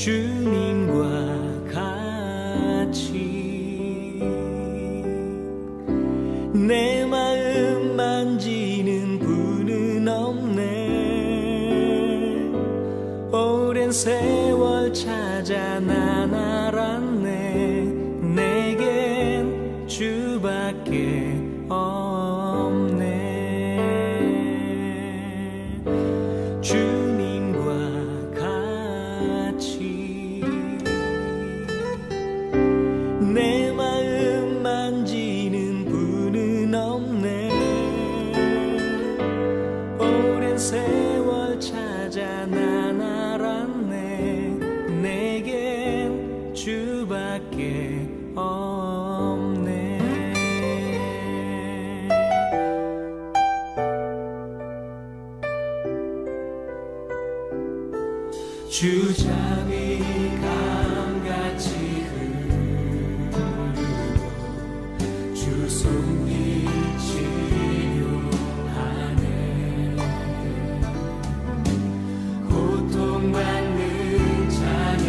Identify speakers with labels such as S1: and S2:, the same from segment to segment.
S1: 주님과 같이 내 마음 만지는 분은 없네. 오랜 세월 찾아 난 알았네. 내겐 주밖에 없네. 주님과 같이 내 마음 만지는 분은 없네. 오랜 세월 찾아 난 알았네. 내겐 주밖에 없네. 주 잠이 강같이 흐르고 주 손길 치료하네. 고통받는 자녀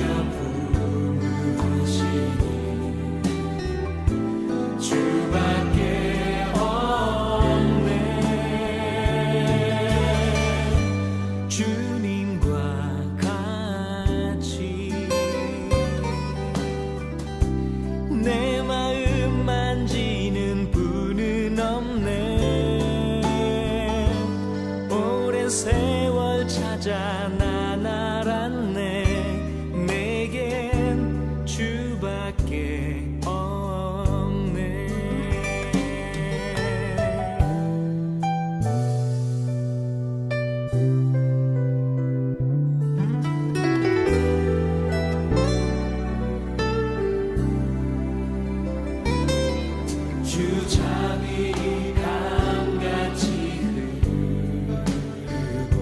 S1: 품으시니 주밖에 없네. 주님과 같이 내 마음 만지는 분은 없네. 오랜 세월 찾아 난 알았네. 내겐 주밖에 없네. 주 잠이 강같이 흐르고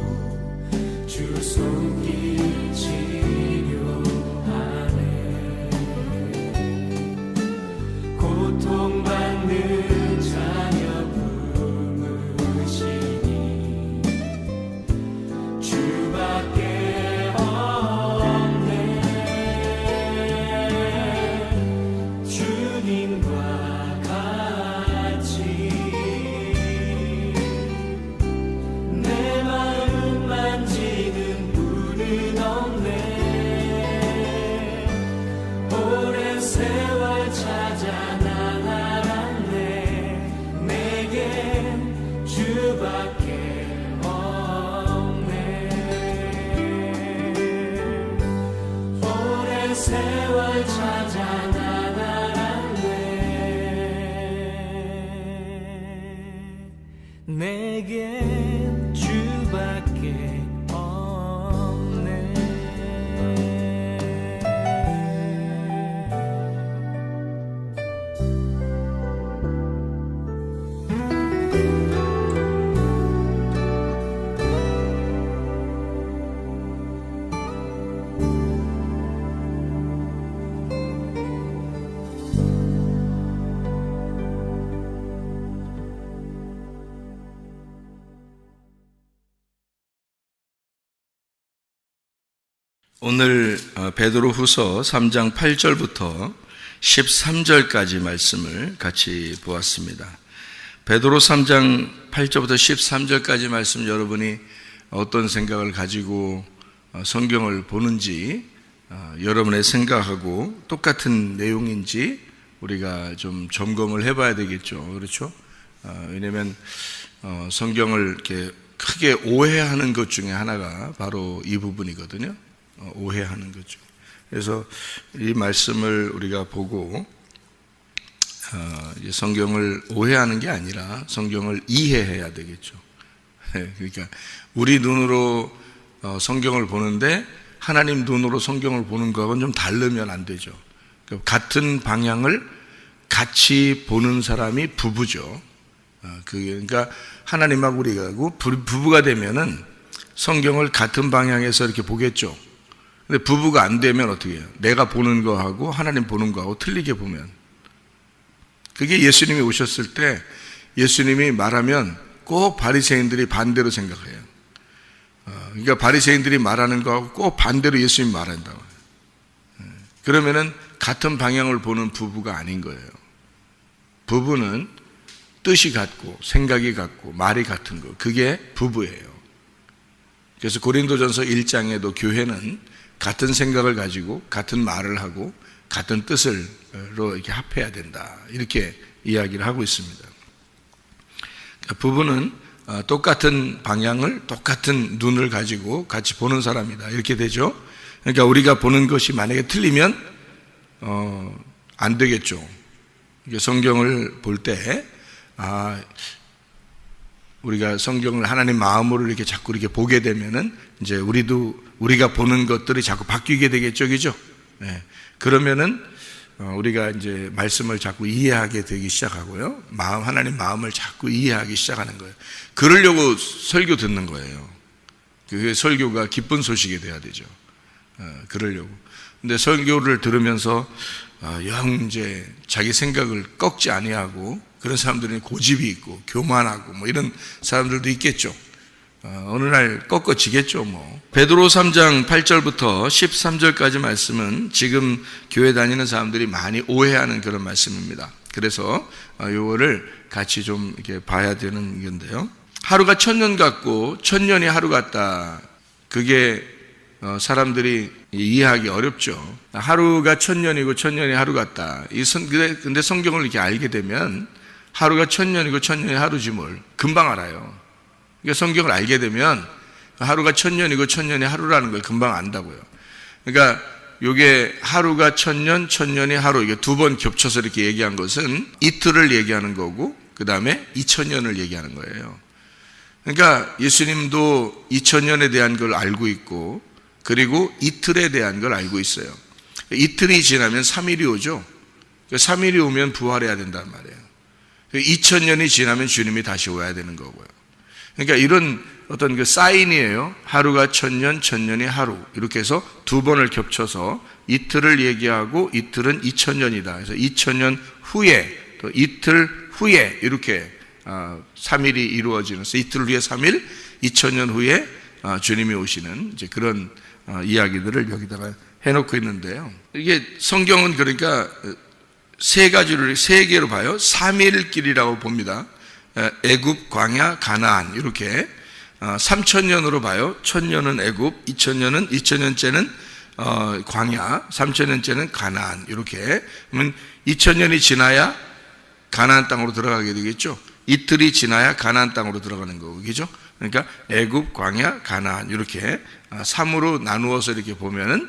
S1: 주 손길 치료하네. 고통받는 자녀 품으시니 주밖에 없네. 주님과 같이 내 마음 만지는 분은 없네. 오랜 세월 찾아 난 알았네. 내겐 주밖에 없네. 오랜 세월 찾아 난 알았네. 내겐 주밖에 없네.
S2: 오늘 베드로후서 3장 8절부터 13절까지 말씀을 같이 보았습니다. 베드로 3장 8절부터 13절까지 말씀, 여러분이 어떤 생각을 가지고 성경을 보는지, 여러분의 생각하고 똑같은 내용인지 우리가 좀 점검을 해봐야 되겠죠. 그렇죠? 왜냐하면 성경을 이렇게 크게 오해하는 것 중에 하나가 바로 이 부분이거든요. 오해하는 거죠. 그래서 이 말씀을 우리가 보고 성경을 오해하는 게 아니라 성경을 이해해야 되겠죠. 그러니까 우리 눈으로 성경을 보는데 하나님 눈으로 성경을 보는 거하고는 좀 다르면 안 되죠. 같은 방향을 같이 보는 사람이 부부죠. 그러니까 하나님하고 우리가 부부가 되면은 성경을 같은 방향에서 이렇게 보겠죠. 근데 부부가 안 되면 어떻게 해요? 내가 보는 거하고 하나님 보는 거하고 틀리게 보면, 그게 예수님이 오셨을 때 예수님이 말하면 꼭 바리새인들이 반대로 생각해요. 그러니까 바리새인들이 말하는 거하고 꼭 반대로 예수님이 말한다고. 그러면은 같은 방향을 보는 부부가 아닌 거예요. 부부는 뜻이 같고 생각이 같고 말이 같은 거, 그게 부부예요. 그래서 고린도전서 1장에도 교회는 같은 생각을 가지고 같은 말을 하고 같은 뜻으로 이렇게 합해야 된다, 이렇게 이야기를 하고 있습니다. 부부는 똑같은 방향을, 똑같은 눈을 가지고 같이 보는 사람이다, 이렇게 되죠. 그러니까 우리가 보는 것이 만약에 틀리면 안 되겠죠. 성경을 볼 때 우리가 성경을 하나님 마음으로 이렇게 자꾸 이렇게 보게 되면은 이제 우리가 보는 것들이 자꾸 바뀌게 되겠죠, 그죠? 네. 그러면은 우리가 이제 말씀을 자꾸 이해하게 되기 시작하고요. 하나님 마음을 자꾸 이해하기 시작하는 거예요. 그러려고 설교 듣는 거예요. 그 설교가 기쁜 소식이 돼야 되죠. 그러려고. 근데 설교를 들으면서 영 이제 자기 생각을 꺾지 아니하고 그런 사람들은 고집이 있고 교만하고 뭐 이런 사람들도 있겠죠. 어느 날 꺾어지겠죠 뭐. 베드로 3장 8절부터 13절까지 말씀은 지금 교회 다니는 사람들이 많이 오해하는 그런 말씀입니다. 그래서 요거를 같이 좀 이렇게 봐야 되는 건데요. 하루가 천년 같고 천년이 하루 같다. 그게 사람들이 이해하기 어렵죠. 하루가 천년이고 천년이 하루 같다. 근데 성경을 이렇게 알게 되면 하루가 천년이고 천년이 하루지 뭘 금방 알아요. 그러니까 성경을 알게 되면 하루가 천년이고 천년이 하루라는 걸 금방 안다고요. 그러니까 이게 하루가 천년, 천년이 하루, 이게 두 번 겹쳐서 이렇게 얘기한 것은 이틀을 얘기하는 거고 그 다음에 2000년을 얘기하는 거예요. 그러니까 예수님도 2000년에 대한 걸 알고 있고 그리고 이틀에 대한 걸 알고 있어요. 이틀이 지나면 3일이 오죠. 3일이 오면 부활해야 된단 말이에요. 2000년이 지나면 주님이 다시 오야 되는 거고요. 그러니까 이런 어떤 그 사인이에요. 하루가 천년, 천년이 하루. 이렇게 해서 두 번을 겹쳐서 이틀을 얘기하고 이틀은 2000년이다. 그래서 2000년 후에 또 이틀 후에 이렇게 3일이 이루어지는, 이틀 후에 3일, 2000년 후에 주님이 오시는 이제 그런 이야기들을 여기다가 해놓고 있는데요. 이게 성경은 그러니까 세 가지를 세 개로 봐요. 3일 길이라고 봅니다. 애굽, 광야, 가나안 이렇게 3000년으로 봐요. 1000년은 애굽, 2000년째는 광야, 3000년째는 가나안 이렇게. 그러면 2000년이 지나야 가나안 땅으로 들어가게 되겠죠. 이틀이 지나야 가나안 땅으로 들어가는 거고, 그죠? 그러니까 애굽, 광야, 가나안 이렇게 3으로 나누어서 이렇게 보면은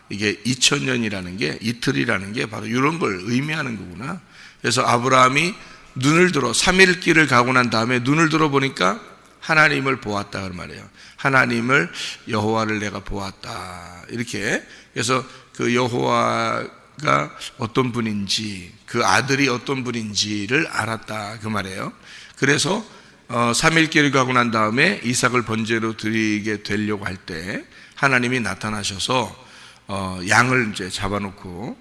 S2: 이게 2000년이라는 게, 이틀이라는 게 바로 이런 걸 의미하는 거구나. 그래서 아브라함이 눈을 들어 3일 길을 가고 난 다음에 눈을 들어 보니까 하나님을 보았다 그 말이에요. 하나님을, 여호와를 내가 보았다 이렇게. 그래서 그 여호와가 어떤 분인지, 그 아들이 어떤 분인지를 알았다 그 말이에요. 그래서 3일 길을 가고 난 다음에 이삭을 번제로 드리게 되려고 할 때 하나님이 나타나셔서 양을 이제 잡아놓고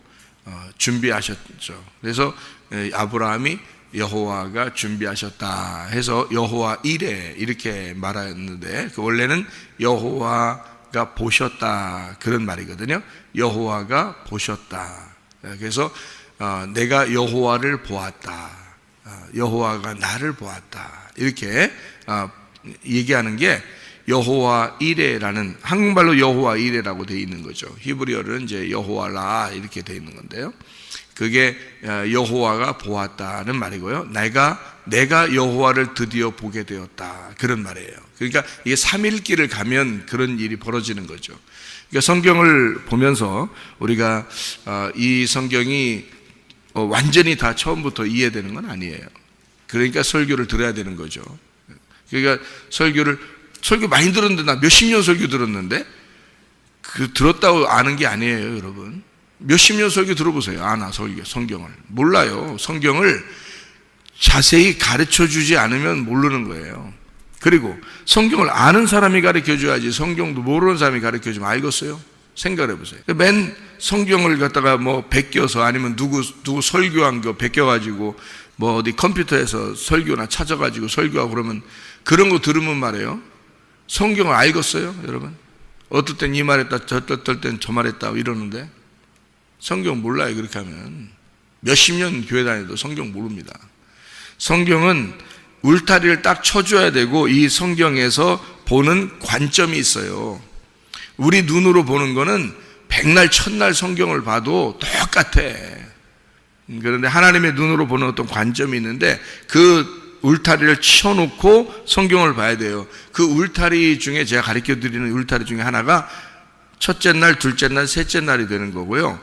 S2: 준비하셨죠. 그래서 아브라함이 여호와가 준비하셨다 해서 여호와 이레 이렇게 말했는데, 그 원래는 여호와가 보셨다 그런 말이거든요. 여호와가 보셨다. 그래서 내가 여호와를 보았다, 여호와가 나를 보았다 이렇게 얘기하는 게 여호와 이레라는, 한국말로 여호와 이레라고 되어 있는 거죠. 히브리어는 이제 여호와라 이렇게 되어 있는 건데요. 그게 여호와가 보았다는 말이고요. 내가 여호와를 드디어 보게 되었다 그런 말이에요. 그러니까 이게 3일 길을 가면 그런 일이 벌어지는 거죠. 그러니까 성경을 보면서 우리가 이 성경이 완전히 다 처음부터 이해되는 건 아니에요. 그러니까 설교를 들어야 되는 거죠. 그러니까 설교 많이 들었는데, 나 몇십 년 설교 들었는데 그 들었다고 아는 게 아니에요, 여러분. 몇십 년 설교 들어보세요. 나 성경을 몰라요. 성경을 자세히 가르쳐 주지 않으면 모르는 거예요. 그리고 성경을 아는 사람이 가르쳐 줘야지, 성경도 모르는 사람이 가르쳐 주면 알겠어요? 생각을 해보세요. 맨 성경을 갖다가 뭐 베껴서, 아니면 누구 설교한 거 베껴가지고 뭐 어디 컴퓨터에서 설교나 찾아가지고 설교하고 그러면, 그런 거 들으면 말이에요, 성경을 알겠어요, 여러분? 어떨 땐 이 말했다, 어떨 땐 저 말했다 이러는데 성경 몰라요. 그렇게 하면 몇십 년 교회 다녀도 성경 모릅니다. 성경은 울타리를 딱 쳐줘야 되고, 이 성경에서 보는 관점이 있어요. 우리 눈으로 보는 거는 백날 천날 성경을 봐도 똑같아. 그런데 하나님의 눈으로 보는 어떤 관점이 있는데, 그 울타리를 쳐놓고 성경을 봐야 돼요. 그 울타리 중에 제가 가르쳐드리는 울타리 중에 하나가 첫째 날, 둘째 날, 셋째 날이 되는 거고요.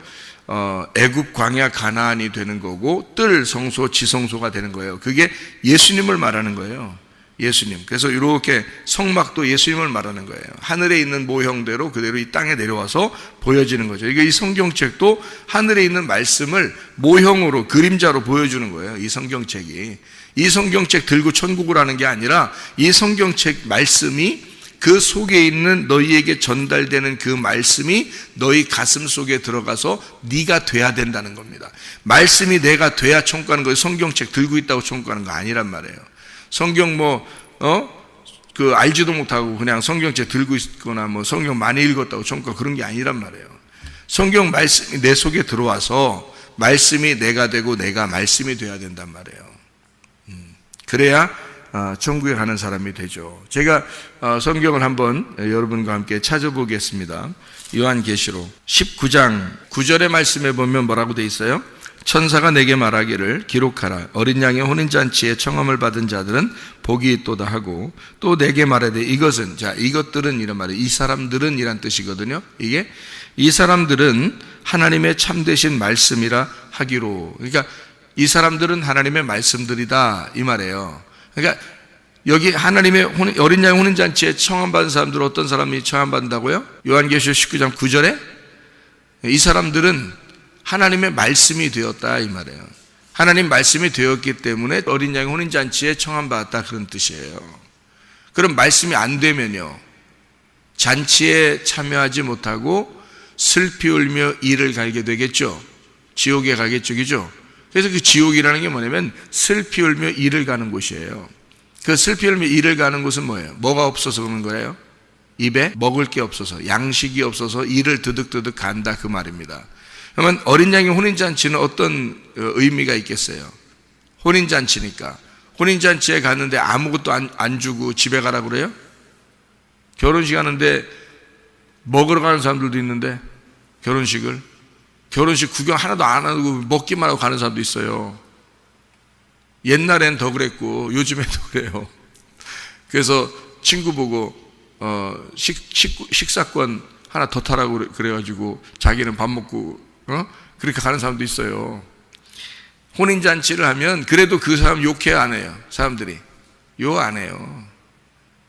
S2: 애굽, 광야, 가나안이 되는 거고, 뜰, 성소, 지성소가 되는 거예요. 그게 예수님을 말하는 거예요. 예수님. 그래서 이렇게 성막도 예수님을 말하는 거예요. 하늘에 있는 모형대로 그대로 이 땅에 내려와서 보여지는 거죠. 이게 이 성경책도 하늘에 있는 말씀을 모형으로, 그림자로 보여주는 거예요. 이 성경책이. 이 성경책 들고 천국을 하는 게 아니라, 이 성경책 말씀이 그 속에 있는 너희에게 전달되는 그 말씀이 너희 가슴 속에 들어가서 네가 돼야 된다는 겁니다. 말씀이 내가 돼야 천국하는 거예요. 성경책 들고 있다고 천국하는 거 아니란 말이에요. 성경 알지도 못하고 그냥 성경책 들고 있거나 성경 많이 읽었다고 천국가, 그런 게 아니란 말이에요. 성경 말씀이 내 속에 들어와서 말씀이 내가 되고 내가 말씀이 돼야 된단 말이에요. 그래야 천국에 가는 사람이 되죠. 제가 성경을 한번 여러분과 함께 찾아보겠습니다. 요한계시록 19장 9절의 말씀에 보면 뭐라고 돼 있어요? 천사가 내게 말하기를 기록하라. 어린 양의 혼인잔치에 청함을 받은 자들은 복이 있도다 하고, 또 내게 말하되 이것은, 자, 이것들은 이런 말이에요. 이 사람들은 이란 뜻이거든요. 이게 이 사람들은 하나님의 참되신 말씀이라 하기로. 그러니까 이 사람들은 하나님의 말씀들이다 이 말이에요. 그러니까 여기 하나님의 어린 양의 혼인잔치에 청함받은 사람들, 어떤 사람이 청함받는다고요? 요한계시록 19장 9절에 이 사람들은 하나님의 말씀이 되었다 이 말이에요. 하나님 말씀이 되었기 때문에 어린 양의 혼인잔치에 청함받았다, 그런 뜻이에요. 그럼 말씀이 안 되면요, 잔치에 참여하지 못하고 슬피 울며 이를 갈게 되겠죠. 지옥에 가겠죠. 그죠? 그래서 그 지옥이라는 게 뭐냐면 슬피 울며 이를 가는 곳이에요. 그 슬피 울며 이를 가는 곳은 뭐예요? 뭐가 없어서 그런 거예요? 입에 먹을 게 없어서, 양식이 없어서 이를 드득드득 간다 그 말입니다. 그러면 어린 양의 혼인잔치는 어떤 의미가 있겠어요? 혼인잔치니까. 혼인잔치에 갔는데 아무것도 안 주고 집에 가라고 그래요? 결혼식 하는데 먹으러 가는 사람들도 있는데, 결혼식 구경 하나도 안 하고 먹기만 하고 가는 사람도 있어요. 옛날엔 더 그랬고 요즘에도 그래요. 그래서 친구 보고 식사권 하나 더 타라고 그래가지고 자기는 밥 먹고 그렇게 가는 사람도 있어요. 혼인잔치를 하면 그래도 그 사람 욕해요, 안 해요? 사람들이 욕 안 해요.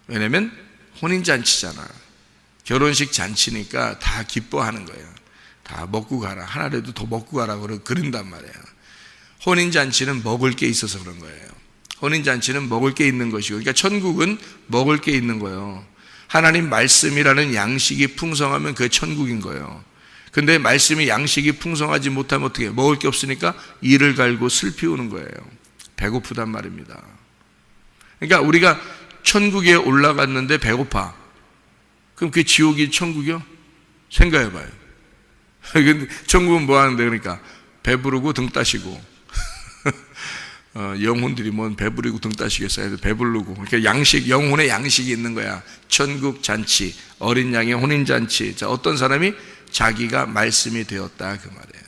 S2: 왜냐면 혼인잔치잖아. 결혼식 잔치니까 다 기뻐하는 거예요. 다 먹고 가라, 하나라도 더 먹고 가라고 그런단 말이에요. 혼인잔치는 먹을 게 있어서 그런 거예요. 혼인잔치는 먹을 게 있는 것이고, 그러니까 천국은 먹을 게 있는 거예요. 하나님 말씀이라는 양식이 풍성하면 그게 천국인 거예요. 근데 말씀이 양식이 풍성하지 못하면 어떻게 해요? 먹을 게 없으니까 이를 갈고 슬피 우는 거예요. 배고프단 말입니다. 그러니까 우리가 천국에 올라갔는데 배고파. 그럼 그게 지옥이 천국이요? 생각해 봐요. 근데 천국은 뭐 하는데? 그러니까 배부르고 등 따시고 영혼들이 뭔 배부르고 등 따시겠어요? 배부르고. 그러니까 양식, 영혼의 양식이 있는 거야. 천국 잔치, 어린 양의 혼인잔치. 자, 어떤 사람이 자기가 말씀이 되었다 그 말이에요.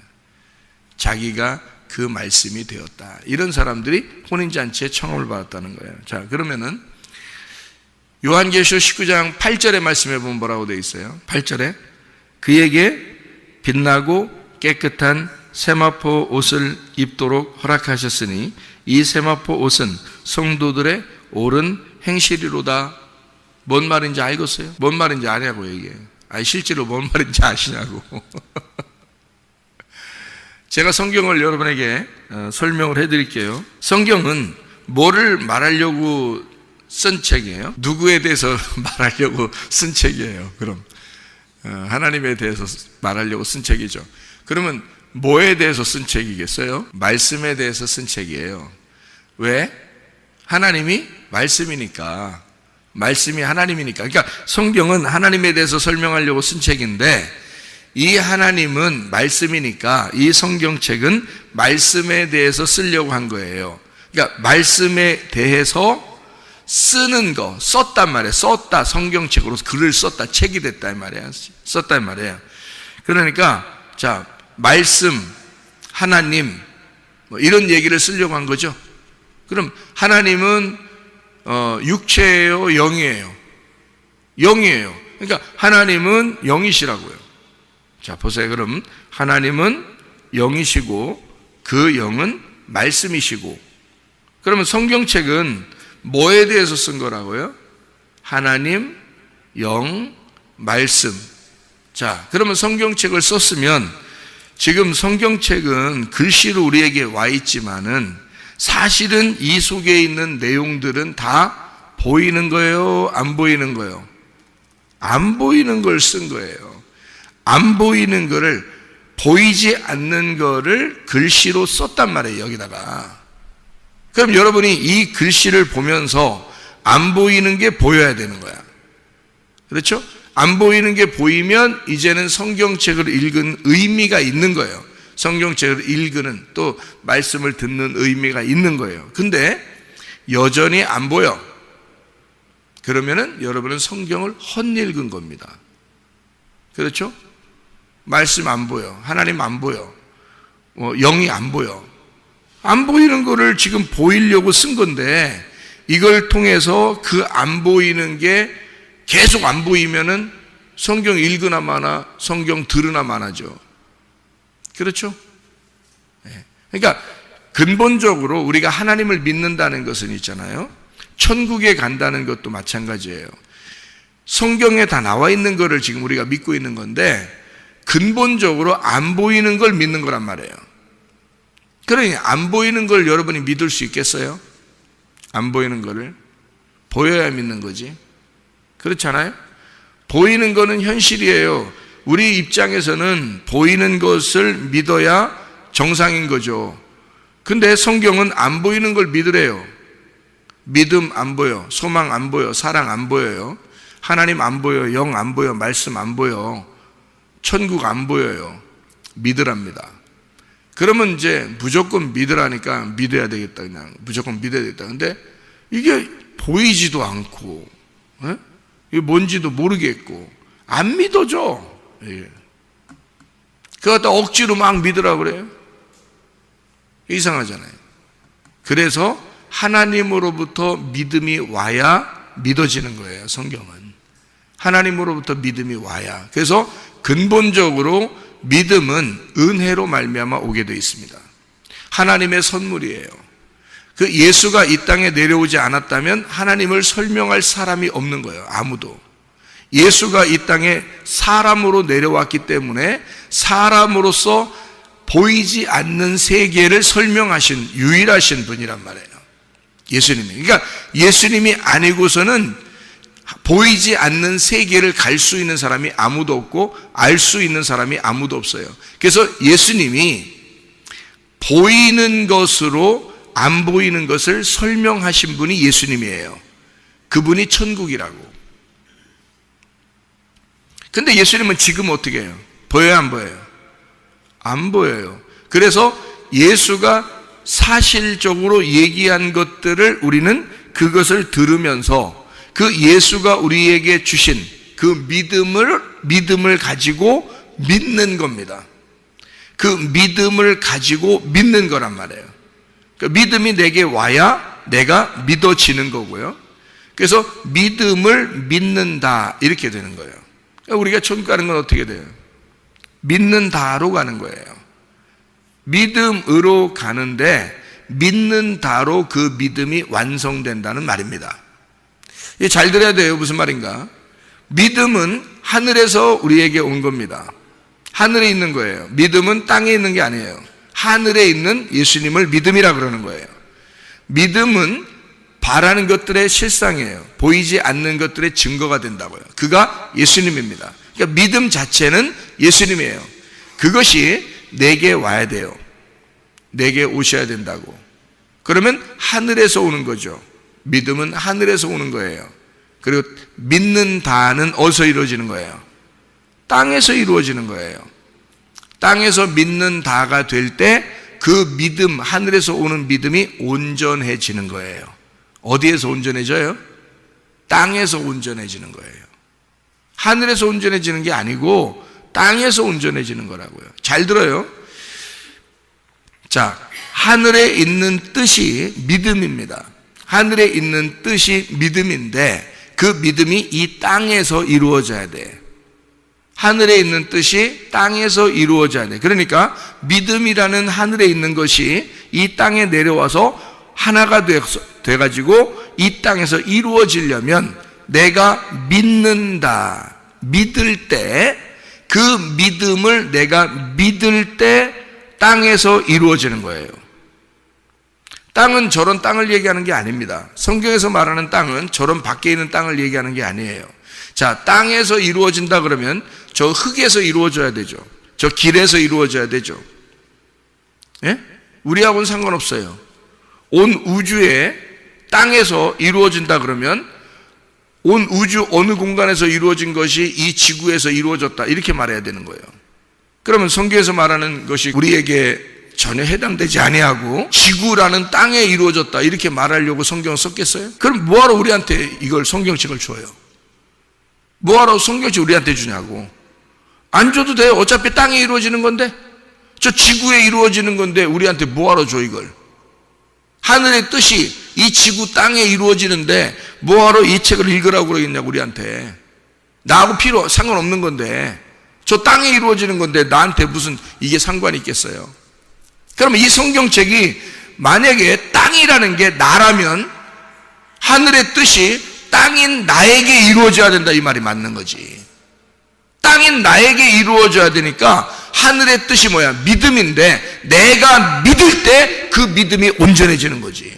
S2: 자기가 그 말씀이 되었다. 이런 사람들이 혼인잔치에 청함을 받았다는 거예요. 자, 그러면은 요한계시록 19장 8절의 말씀에 보면 뭐라고 되어 있어요? 8절에 그에게 빛나고 깨끗한 세마포 옷을 입도록 허락하셨으니 이 세마포 옷은 성도들의 옳은 행실이로다. 뭔 말인지 알겠어요? 뭔 말인지 아냐고요 이게. 아니 실제로 뭔 말인지 아시냐고. 제가 성경을 여러분에게 설명을 해드릴게요. 성경은 뭐를 말하려고 쓴 책이에요? 누구에 대해서 말하려고 쓴 책이에요? 그럼 하나님에 대해서 말하려고 쓴 책이죠. 그러면 뭐에 대해서 쓴 책이겠어요? 말씀에 대해서 쓴 책이에요. 왜? 하나님이 말씀이니까. 말씀이 하나님이니까. 그러니까 성경은 하나님에 대해서 설명하려고 쓴 책인데, 이 하나님은 말씀이니까 이 성경책은 말씀에 대해서 쓰려고 한 거예요. 그러니까 말씀에 대해서 쓰는 거, 썼단 말이에요. 썼다, 성경책으로 글을 썼다, 책이 됐다 이 말이에요. 썼다 이 말이에요. 그러니까 자, 말씀, 하나님 뭐 이런 얘기를 쓰려고 한 거죠. 그럼 하나님은 육체예요, 영이에요? 영이에요. 그러니까 하나님은 영이시라고요. 자, 보세요. 그럼 하나님은 영이시고 그 영은 말씀이시고, 그러면 성경책은 뭐에 대해서 쓴 거라고요? 하나님, 영, 말씀. 자, 그러면 성경책을 썼으면 지금 성경책은 글씨로 우리에게 와 있지만은 사실은 이 속에 있는 내용들은 다 보이는 거예요? 안 보이는 거예요? 안 보이는 걸 쓴 거예요. 안 보이는 거를, 보이지 않는 거를 글씨로 썼단 말이에요, 여기다가. 그럼 여러분이 이 글씨를 보면서 안 보이는 게 보여야 되는 거야. 그렇죠? 안 보이는 게 보이면 이제는 성경책을 읽은 의미가 있는 거예요. 성경책을 읽는, 또 말씀을 듣는 의미가 있는 거예요. 근데 여전히 안 보여. 그러면은 여러분은 성경을 헛읽은 겁니다. 그렇죠? 말씀 안 보여. 하나님 안 보여. 영이 안 보여. 안 보이는 거를 지금 보이려고 쓴 건데, 이걸 통해서 그 안 보이는 게 계속 안 보이면은 성경 읽으나 마나, 성경 들으나 마나죠. 그렇죠? 그러니까 근본적으로 우리가 하나님을 믿는다는 것은 있잖아요. 천국에 간다는 것도 마찬가지예요. 성경에 다 나와 있는 거를 지금 우리가 믿고 있는 건데, 근본적으로 안 보이는 걸 믿는 거란 말이에요. 그러니 안 보이는 걸 여러분이 믿을 수 있겠어요? 안 보이는 거를 보여야 믿는 거지. 그렇잖아요? 보이는 거는 현실이에요. 우리 입장에서는 보이는 것을 믿어야 정상인 거죠. 근데 성경은 안 보이는 걸 믿으래요. 믿음 안 보여, 소망 안 보여, 사랑 안 보여요. 하나님 안 보여, 영 안 보여, 말씀 안 보여, 천국 안 보여요. 믿으랍니다. 그러면 이제 무조건 믿으라니까 믿어야 되겠다, 그냥 무조건 믿어야 되겠다. 근데 이게 보이지도 않고, 이게 뭔지도 모르겠고 안 믿어져. 그거 갖다 억지로 막 믿으라고 그래요. 이상하잖아요. 그래서 하나님으로부터 믿음이 와야 믿어지는 거예요, 성경은. 하나님으로부터 믿음이 와야. 그래서 근본적으로 믿음은 은혜로 말미암아 오게 되어 있습니다. 하나님의 선물이에요. 그 예수가 이 땅에 내려오지 않았다면 하나님을 설명할 사람이 없는 거예요, 아무도. 예수가 이 땅에 사람으로 내려왔기 때문에 사람으로서 보이지 않는 세계를 설명하신 유일하신 분이란 말이에요, 예수님이. 그러니까 예수님이 아니고서는 보이지 않는 세계를 갈 수 있는 사람이 아무도 없고 알 수 있는 사람이 아무도 없어요. 그래서 예수님이 보이는 것으로 안 보이는 것을 설명하신 분이 예수님이에요. 그분이 천국이라고. 근데 예수님은 지금 어떻게 해요? 보여요, 안 보여요? 안 보여요. 그래서 예수가 사실적으로 얘기한 것들을 우리는 그것을 들으면서 그 예수가 우리에게 주신 그 믿음을 가지고 믿는 겁니다. 그 믿음을 가지고 믿는 거란 말이에요. 그 믿음이 내게 와야 내가 믿어지는 거고요. 그래서 믿음을 믿는다, 이렇게 되는 거예요. 우리가 천국 가는 건 어떻게 돼요? 믿는다로 가는 거예요. 믿음으로 가는데 믿는다로 그 믿음이 완성된다는 말입니다. 잘 들어야 돼요. 무슨 말인가? 믿음은 하늘에서 우리에게 온 겁니다. 하늘에 있는 거예요. 믿음은 땅에 있는 게 아니에요. 하늘에 있는 예수님을 믿음이라 그러는 거예요. 믿음은 바라는 것들의 실상이에요. 보이지 않는 것들의 증거가 된다고요. 그가 예수님입니다. 그러니까 믿음 자체는 예수님이에요. 그것이 내게 와야 돼요. 내게 오셔야 된다고. 그러면 하늘에서 오는 거죠. 믿음은 하늘에서 오는 거예요. 그리고 믿는다는 어디서 이루어지는 거예요? 땅에서 이루어지는 거예요. 땅에서 믿는다가 될 때 그 믿음, 하늘에서 오는 믿음이 온전해지는 거예요. 어디에서 온전해져요? 땅에서 온전해지는 거예요. 하늘에서 온전해지는 게 아니고 땅에서 온전해지는 거라고요. 잘 들어요. 자, 하늘에 있는 뜻이 믿음입니다. 하늘에 있는 뜻이 믿음인데 그 믿음이 이 땅에서 이루어져야 돼. 하늘에 있는 뜻이 땅에서 이루어져야 돼. 그러니까 믿음이라는 하늘에 있는 것이 이 땅에 내려와서 하나가 돼가지고 이 땅에서 이루어지려면 내가 믿는다, 믿을 때, 그 믿음을 내가 믿을 때 땅에서 이루어지는 거예요. 땅은 저런 땅을 얘기하는 게 아닙니다. 성경에서 말하는 땅은 저런 밖에 있는 땅을 얘기하는 게 아니에요. 자, 땅에서 이루어진다 그러면 저 흙에서 이루어져야 되죠. 저 길에서 이루어져야 되죠. 예? 우리하고는 상관없어요. 온 우주에 땅에서 이루어진다 그러면 온 우주 어느 공간에서 이루어진 것이 이 지구에서 이루어졌다 이렇게 말해야 되는 거예요. 그러면 성경에서 말하는 것이 우리에게 전혀 해당되지 아니하고 지구라는 땅에 이루어졌다 이렇게 말하려고 성경을 썼겠어요? 그럼 뭐하러 우리한테 이걸 성경책을 줘요? 뭐하러 성경책 우리한테 주냐고. 안 줘도 돼요. 어차피 땅에 이루어지는 건데, 저 지구에 이루어지는 건데 우리한테 뭐하러 줘 이걸. 하늘의 뜻이 이 지구 땅에 이루어지는데 뭐하러 이 책을 읽으라고 그러겠냐고 우리한테. 나하고 상관없는 건데, 저 땅에 이루어지는 건데 나한테 무슨 이게 상관이 있겠어요. 그러면 이 성경책이 만약에 땅이라는 게 나라면 하늘의 뜻이 땅인 나에게 이루어져야 된다 이 말이 맞는 거지. 땅인 나에게 이루어져야 되니까 하늘의 뜻이 뭐야? 믿음인데 내가 믿을 때 그 믿음이 온전해지는 거지.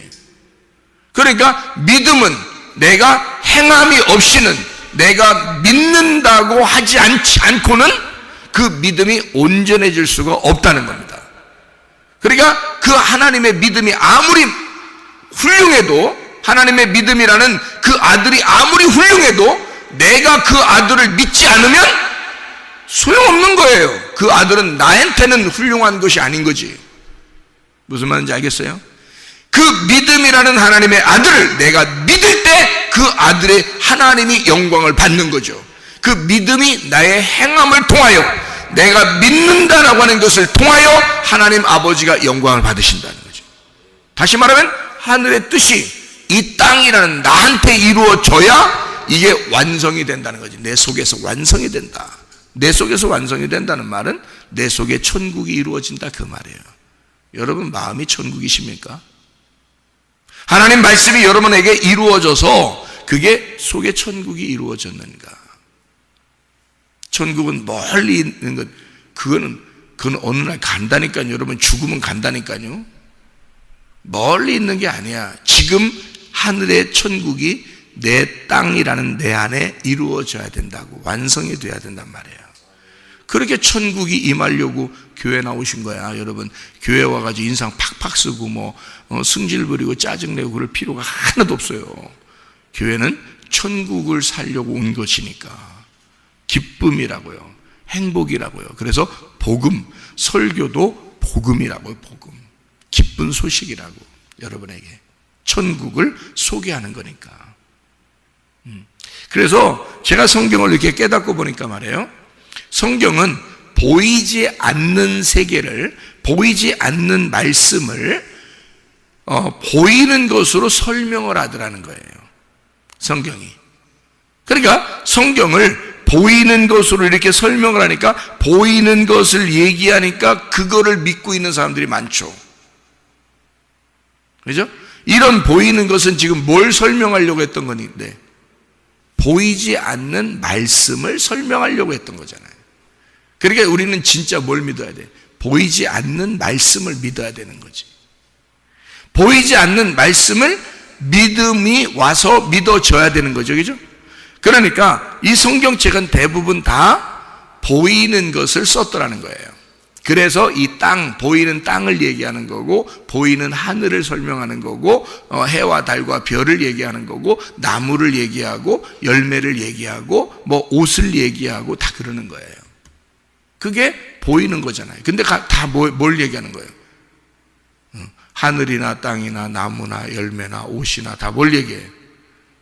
S2: 그러니까 믿음은 내가 행함이 없이는, 내가 믿는다고 하지 않고는 그 믿음이 온전해질 수가 없다는 겁니다. 그러니까 그 하나님의 믿음이 아무리 훌륭해도, 하나님의 믿음이라는 그 아들이 아무리 훌륭해도 내가 그 아들을 믿지 않으면 소용없는 거예요. 그 아들은 나한테는 훌륭한 것이 아닌 거지. 무슨 말인지 알겠어요? 그 믿음이라는 하나님의 아들을 내가 믿을 때 그 아들의 하나님이 영광을 받는 거죠. 그 믿음이 나의 행함을 통하여, 내가 믿는다라고 하는 것을 통하여 하나님 아버지가 영광을 받으신다는 거죠. 다시 말하면 하늘의 뜻이 이 땅이라는 나한테 이루어져야 이게 완성이 된다는 거지. 내 속에서 완성이 된다. 내 속에서 완성이 된다는 말은 내 속에 천국이 이루어진다 그 말이에요. 여러분 마음이 천국이십니까? 하나님 말씀이 여러분에게 이루어져서 그게 속에 천국이 이루어졌는가? 천국은 멀리 있는 것, 그건 어느 날 간다니까요. 여러분 죽으면 간다니까요. 멀리 있는 게 아니야. 지금 하늘의 천국이 내 땅이라는 내 안에 이루어져야 된다고, 완성이 돼야 된단 말이에요. 그렇게 천국이 임하려고 교회 나오신 거야. 여러분 교회 와가지고 인상 팍팍 쓰고 승질 부리고 짜증내고 그럴 필요가 하나도 없어요. 교회는 천국을 살려고 온 것이니까. 기쁨이라고요, 행복이라고요. 그래서 복음, 설교도 복음이라고요. 복음, 기쁜 소식이라고. 여러분에게 천국을 소개하는 거니까. 그래서 제가 성경을 이렇게 깨닫고 보니까 말이에요, 성경은 보이지 않는 세계를, 보이지 않는 말씀을 보이는 것으로 설명을 하더라는 거예요, 성경이. 그러니까 성경을 보이는 것으로 이렇게 설명을 하니까, 보이는 것을 얘기하니까 그거를 믿고 있는 사람들이 많죠. 그죠? 이런 보이는 것은 지금 뭘 설명하려고 했던 건데, 보이지 않는 말씀을 설명하려고 했던 거잖아요. 그러니까 우리는 진짜 뭘 믿어야 돼? 보이지 않는 말씀을 믿어야 되는 거지. 보이지 않는 말씀을 믿음이 와서 믿어져야 되는 거죠. 그죠? 그러니까 이 성경책은 대부분 다 보이는 것을 썼더라는 거예요. 그래서 이 땅, 보이는 땅을 얘기하는 거고, 보이는 하늘을 설명하는 거고, 해와 달과 별을 얘기하는 거고, 나무를 얘기하고, 열매를 얘기하고, 뭐 옷을 얘기하고 다 그러는 거예요. 그게 보이는 거잖아요. 근데 다 뭘 얘기하는 거예요? 하늘이나 땅이나 나무나 열매나 옷이나 다 뭘 얘기해요?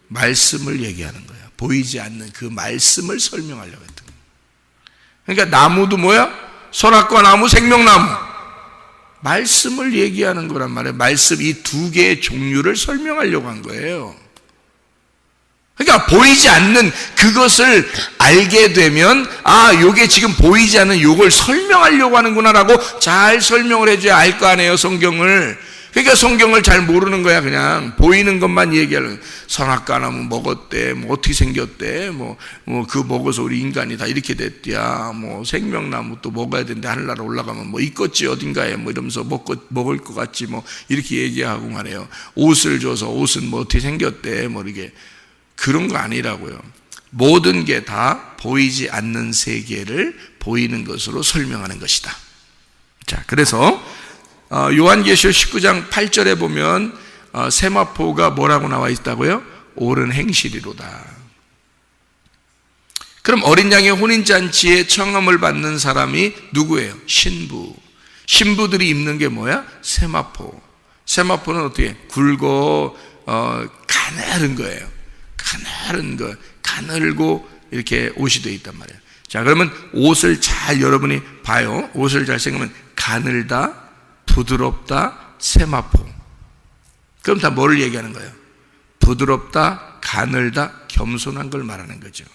S2: 말씀을 얘기하는 거예요. 보이지 않는 그 말씀을 설명하려고 했던 거예요. 그러니까 나무도 뭐야? 선악과 나무, 생명나무. 말씀을 얘기하는 거란 말이에요. 말씀, 이 두 개의 종류를 설명하려고 한 거예요. 그러니까 보이지 않는 그것을 알게 되면, 아, 요게 지금 보이지 않는 요걸 설명하려고 하는구나라고 잘 설명을 해줘야 알 거 아니에요, 성경을. 그러니까 성경을 잘 모르는 거야. 그냥 보이는 것만 얘기하려고. 선악과 나무 먹었대, 뭐 어떻게 생겼대, 뭐 그거 먹어서 우리 인간이 다 이렇게 됐대야, 뭐 생명나무 또 먹어야 되는데 하늘나라 올라가면 뭐 있겠지 어딘가에, 뭐 이러면서 먹을 것 같지, 뭐 이렇게 얘기하고 말해요. 옷을 줘서 옷은 뭐 어떻게 생겼대, 뭐 이렇게. 그런 거 아니라고요. 모든 게 다 보이지 않는 세계를 보이는 것으로 설명하는 것이다. 자, 그래서 요한계시록 19장 8절에 보면 세마포가 뭐라고 나와 있다고요? 옳은 행실이로다. 그럼 어린 양의 혼인잔치에 청함을 받는 사람이 누구예요? 신부. 신부들이 입는 게 뭐야? 세마포. 세마포는 어떻게? 굵고 가늘은 거예요. 가늘은 거, 가늘고 이렇게 옷이 되어 있단 말이에요. 자, 그러면 옷을 잘 여러분이 봐요. 옷을 잘 생각하면 가늘다, 부드럽다, 세마포. 그럼 다 뭐를 얘기하는 거예요? 부드럽다, 가늘다, 겸손한 걸 말하는 거죠.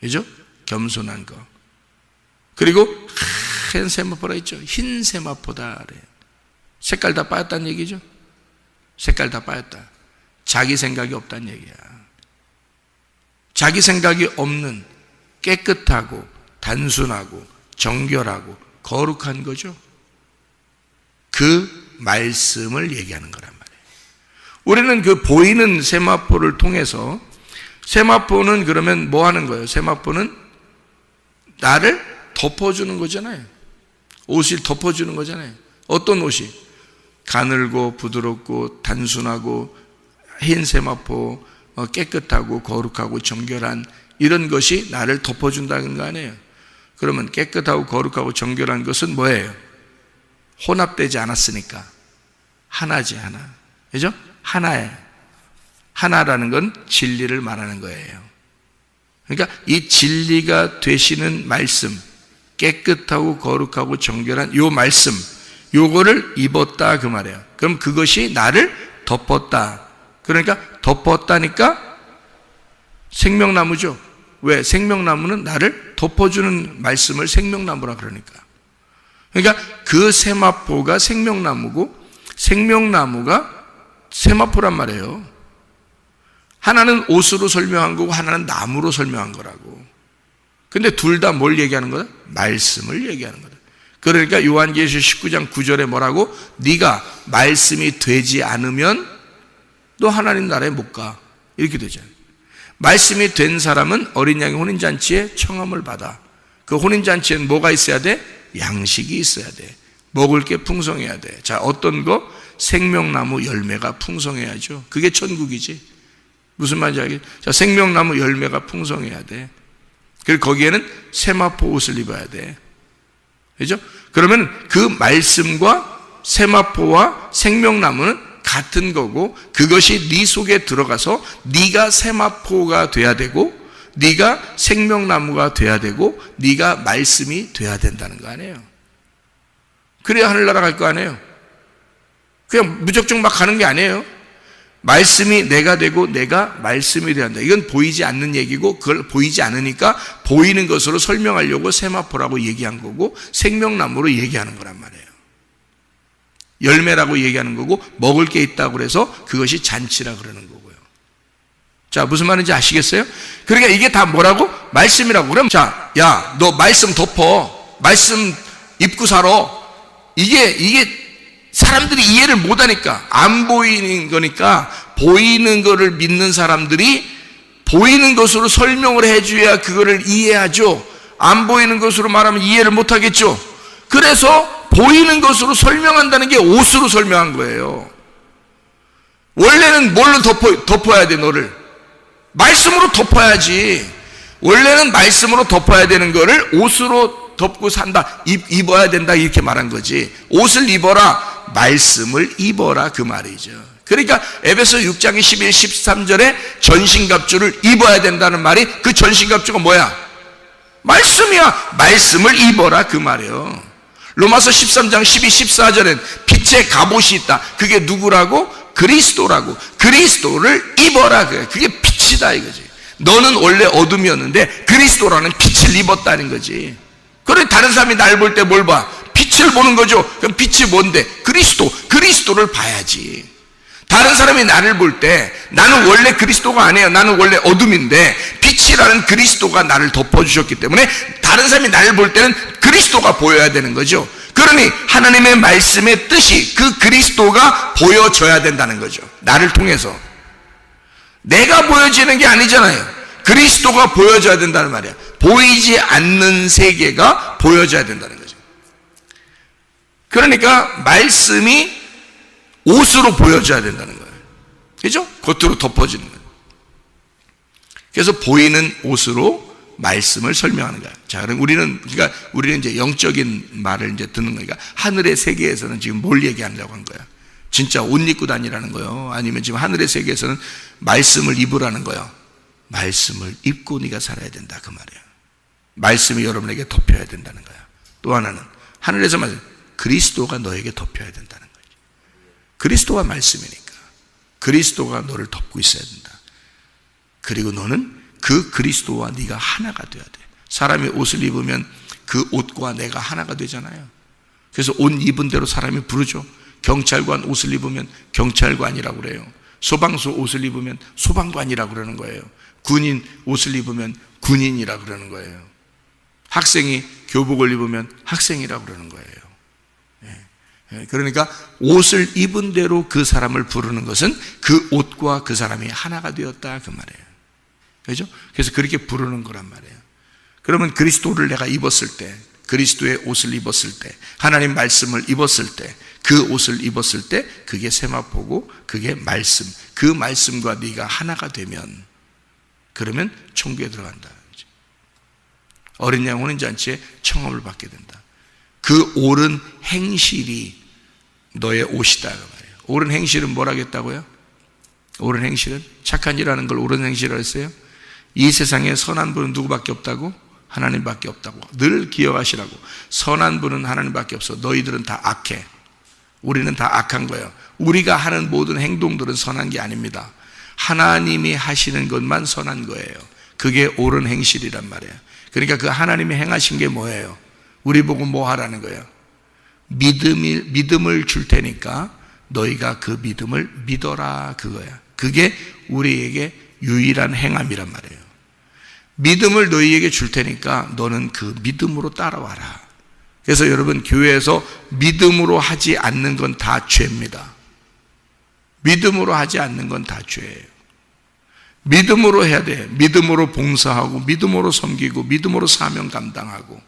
S2: 그죠? 겸손한 거. 그리고 하얀 세마포라 있죠. 흰 세마포다. 그래. 색깔 다 빠졌다는 얘기죠. 색깔 다 빠졌다. 자기 생각이 없다는 얘기야. 자기 생각이 없는, 깨끗하고 단순하고 정결하고 거룩한 거죠. 그 말씀을 얘기하는 거란 말이에요. 우리는 그 보이는 세마포를 통해서, 세마포는 그러면 뭐 하는 거예요? 세마포는 나를 덮어주는 거잖아요. 옷을 덮어주는 거잖아요. 어떤 옷이? 가늘고 부드럽고 단순하고 흰 세마포, 깨끗하고 거룩하고 정결한 이런 것이 나를 덮어준다는 거 아니에요. 그러면 깨끗하고 거룩하고 정결한 것은 뭐예요? 혼합되지 않았으니까 하나지, 하나. 그죠? 하나예요. 하나라는 건 진리를 말하는 거예요. 그러니까 이 진리가 되시는 말씀, 깨끗하고 거룩하고 정결한 요 말씀, 요거를 입었다 그 말이에요. 그럼 그것이 나를 덮었다. 그러니까 덮었다니까 생명나무죠. 왜? 생명나무는 나를 덮어주는 말씀을 생명나무라 그러니까. 그러니까 그 세마포가 생명나무고 생명나무가 세마포란 말이에요. 하나는 옷으로 설명한 거고 하나는 나무로 설명한 거라고. 근데 둘 다 뭘 얘기하는 거다? 말씀을 얘기하는 거다. 그러니까 요한계시록 19장 9절에 뭐라고? 네가 말씀이 되지 않으면 너 하나님 나라에 못 가. 이렇게 되잖아요. 말씀이 된 사람은 어린 양의 혼인잔치에 청함을 받아. 그 혼인잔치엔 뭐가 있어야 돼? 양식이 있어야 돼. 먹을 게 풍성해야 돼. 자, 어떤 거? 생명나무 열매가 풍성해야죠. 그게 천국이지. 무슨 말인지 알겠죠? 자, 생명나무 열매가 풍성해야 돼. 그리고 거기에는 세마포 옷을 입어야 돼. 그죠? 그러면 그 말씀과 세마포와 생명나무는 같은 거고, 그것이 네 속에 들어가서 네가 세마포가 돼야 되고, 네가 생명나무가 돼야 되고, 네가 말씀이 돼야 된다는 거 아니에요. 그래야 하늘나라 갈 거 아니에요. 그냥 무작정 막 가는 게 아니에요. 말씀이 내가 되고 내가 말씀이 돼야 한다. 이건 보이지 않는 얘기고, 그걸 보이지 않으니까 보이는 것으로 설명하려고 세마포라고 얘기한 거고 생명나무로 얘기하는 거란 말이에요. 열매라고 얘기하는 거고 먹을 게 있다고 그래서 그것이 잔치라 그러는 거고요. 자, 무슨 말인지 아시겠어요? 그러니까 이게 다 뭐라고? 말씀이라고. 그럼 자, 야, 너 말씀 덮어. 말씀 입고 살아. 이게 사람들이 이해를 못하니까, 안 보이는 거니까, 보이는 거를 믿는 사람들이 보이는 것으로 설명을 해줘야 그거를 이해하죠. 안 보이는 것으로 말하면 이해를 못하겠죠. 그래서 보이는 것으로 설명한다는 게 옷으로 설명한 거예요. 원래는 뭘로 덮어야 돼, 너를? 말씀으로 덮어야지. 원래는 말씀으로 덮어야 되는 거를 옷으로 덮고 산다, 입어야 된다, 이렇게 말한 거지. 옷을 입어라, 말씀을 입어라, 그 말이죠. 그러니까 에베소 6장의 11, 13절에 전신갑주를 입어야 된다는 말이, 그 전신갑주가 뭐야? 말씀이야. 말씀을 입어라, 그 말이에요. 로마서 13장 12, 14절엔 빛의 갑옷이 있다. 그게 누구라고? 그리스도라고. 그리스도를 입어라, 그게 빛이다 이거지. 너는 원래 어둠이었는데 그리스도라는 빛을 입었다는 거지. 그래, 다른 사람이 날 볼 때 뭘 봐? 빛을 보는 거죠. 그럼 빛이 뭔데? 그리스도를 봐야지. 다른 사람이 나를 볼 때 나는 원래 그리스도가 아니에요. 나는 원래 어둠인데 빛이라는 그리스도가 나를 덮어주셨기 때문에 다른 사람이 나를 볼 때는 그리스도가 보여야 되는 거죠. 그러니 하나님의 말씀의 뜻이 그 그리스도가 보여져야 된다는 거죠. 나를 통해서. 내가 보여지는 게 아니잖아요. 그리스도가 보여져야 된다는 말이야. 보이지 않는 세계가 보여져야 된다는 거죠. 그러니까 말씀이 옷으로 보여져야 된다는 거예요. 그죠? 겉으로 덮어지는 거예요. 그래서 보이는 옷으로 말씀을 설명하는 거야. 자, 그럼 우리는 이제 영적인 말을 이제 듣는 거니까 하늘의 세계에서는 지금 뭘 얘기하려고 한 거야? 진짜 옷 입고 다니라는 거요? 아니면 지금 하늘의 세계에서는 말씀을 입으라는 거요? 말씀을 입고 네가 살아야 된다, 그 말이야. 말씀이 여러분에게 덮여야 된다는 거야. 또 하나는 하늘에서 말씀, 그리스도가 너에게 덮여야 된다는 거지. 그리스도가 말씀이니까 그리스도가 너를 덮고 있어야 된다. 그리고 너는 그 그리스도와 네가 하나가 돼야 돼. 사람이 옷을 입으면 그 옷과 내가 하나가 되잖아요. 그래서 옷 입은 대로 사람이 부르죠. 경찰관 옷을 입으면 경찰관이라고 그래요. 소방서 옷을 입으면 소방관이라고 그러는 거예요. 군인 옷을 입으면 군인이라고 그러는 거예요. 학생이 교복을 입으면 학생이라고 그러는 거예요. 그러니까 옷을 입은 대로 그 사람을 부르는 것은 그 옷과 그 사람이 하나가 되었다, 그 말이에요. 그죠? 그래서 그렇게 부르는 거란 말이에요. 그러면 그리스도를 내가 입었을 때, 그리스도의 옷을 입었을 때, 하나님 말씀을 입었을 때, 그 옷을 입었을 때 그게 세마포고 그게 말씀, 그 말씀과 네가 하나가 되면 그러면 천국에 들어간다. 어린 양 혼인 잔치에 청함을 받게 된다. 그 옳은 행실이 너의 옷이다, 그 말이에요. 옳은 행실은 뭐라겠다고요? 옳은 행실은 착한 일하는 걸 옳은 행실이라고 했어요. 이 세상에 선한 분은 누구밖에 없다고? 하나님밖에 없다고 늘 기억하시라고. 선한 분은 하나님밖에 없어. 너희들은 다 악해. 우리는 다 악한 거예요. 우리가 하는 모든 행동들은 선한 게 아닙니다. 하나님이 하시는 것만 선한 거예요. 그게 옳은 행실이란 말이에요. 그러니까 그 하나님이 행하신 게 뭐예요? 우리 보고 뭐 하라는 거예요? 믿음을 줄 테니까 너희가 그 믿음을 믿어라, 그거야. 그게 우리에게 유일한 행함이란 말이에요. 믿음을 너희에게 줄 테니까 너는 그 믿음으로 따라와라. 그래서 여러분, 교회에서 믿음으로 하지 않는 건 다 죄입니다. 믿음으로 하지 않는 건 다 죄예요. 믿음으로 해야 돼. 믿음으로 봉사하고, 믿음으로 섬기고, 믿음으로 사명 감당하고,